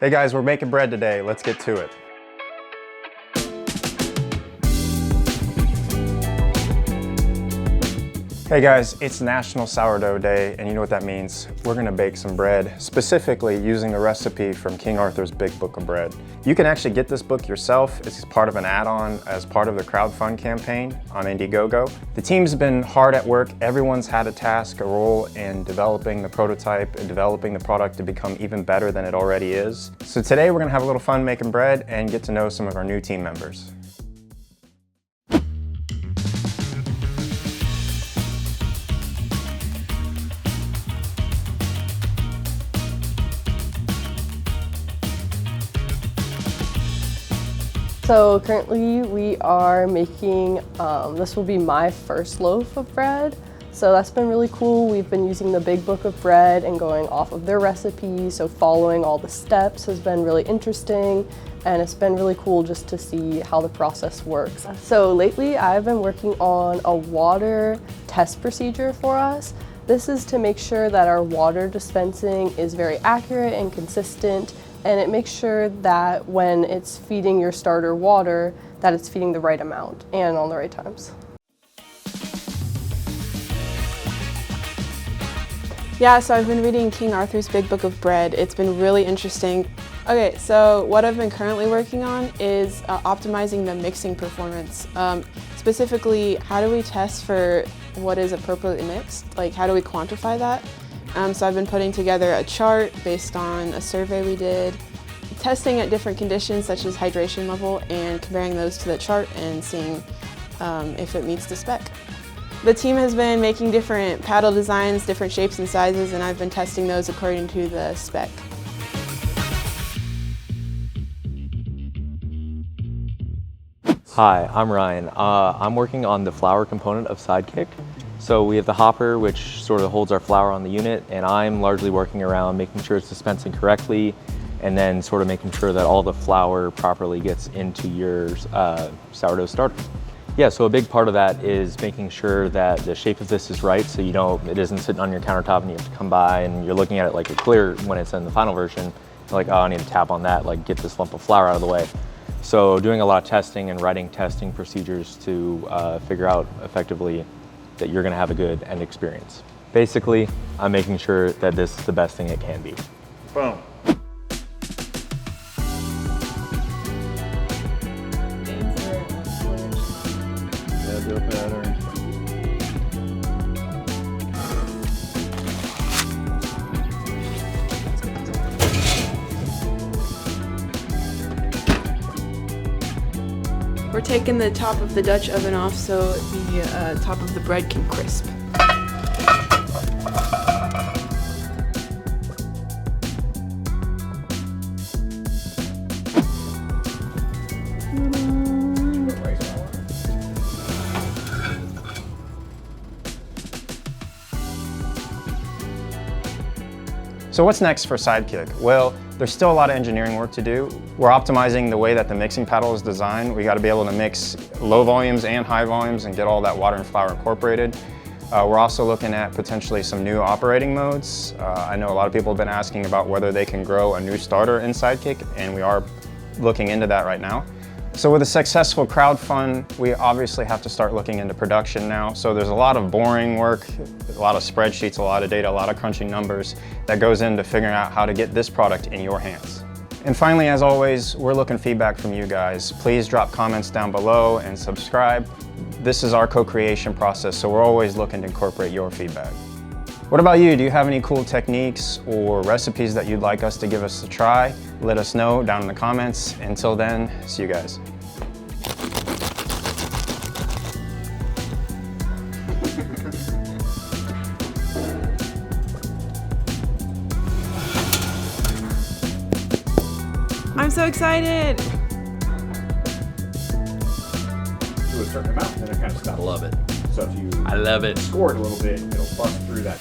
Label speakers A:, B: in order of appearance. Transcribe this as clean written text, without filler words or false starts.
A: Hey guys, we're making bread today. Let's get to it. Hey guys, it's National Sourdough Day, and you know what that means. We're gonna bake some bread, specifically using the recipe from King Arthur's Big Book of Bread. You can actually get this book yourself. It's part of an add-on as part of the crowdfund campaign on Indiegogo. The team's been hard at work. Everyone's had a task, a role in developing the prototype and developing the product to become even better than it already is. So today we're gonna have a little fun making bread and get to know some of our new team members.
B: So currently we are making, this will be my first loaf of bread. So that's been really cool. We've been using the Big Book of Bread and going off of their recipes. So following all the steps has been really interesting, and it's been really cool just to see how the process works. So lately I've been working on a water test procedure for us. This is to make sure that our water dispensing is very accurate and consistent, and it makes sure that when it's feeding your starter water, that it's feeding the right amount and on the right times.
C: Yeah, so I've been reading King Arthur's Big Book of Bread. It's been really interesting. Okay, so what I've been currently working on is optimizing the mixing performance. Specifically, how do we test for what is appropriately mixed? Like, how do we quantify that? So I've been putting together a chart based on a survey we did, testing at different conditions such as hydration level and comparing those to the chart and seeing if it meets the spec. The team has been making different paddle designs, different shapes and sizes, and I've been testing those according to the spec.
D: Hi, I'm Ryan. I'm working on the flour component of Sidekick. So we have the hopper, which sort of holds our flour on the unit, and I'm largely working around making sure it's dispensing correctly, and then sort of making sure that all the flour properly gets into your sourdough starter. Yeah, so a big part of that is making sure that the shape of this is right, so you know it isn't sitting on your countertop and you have to come by and you're looking at it like a clear when it's in the final version. You're like, oh, I need to tap on that, like get this lump of flour out of the way. So doing a lot of testing and writing testing procedures to figure out effectively that you're gonna have a good end experience. Basically, I'm making sure that this is the best thing it can be.
A: Boom.
C: We're taking the top of the Dutch oven off so the top of the bread can crisp.
A: So what's next for Sidekick? Well, there's still a lot of engineering work to do. We're optimizing the way that the mixing paddle is designed. We got to be able to mix low volumes and high volumes and get all that water and flour incorporated. We're also looking at potentially some new operating modes. I know a lot of people have been asking about whether they can grow a new starter in Sidekick, and we are looking into that right now. So with a successful crowdfund, we obviously have to start looking into production now. So there's a lot of boring work, a lot of spreadsheets, a lot of data, a lot of crunching numbers that goes into figuring out how to get this product in your hands. And finally, as always, we're looking feedback from you guys. Please drop comments down below and subscribe. This is our co-creation process, so we're always looking to incorporate your feedback. What about you? Do you have any cool techniques or recipes that you'd like us to give us a try? Let us know down in the comments. Until then, see you guys.
C: I'm so excited!
E: To a certain amount, then it kind of stops.
D: I love it.
E: So if you
D: I love it.
E: score it a little bit, it'll bust through that.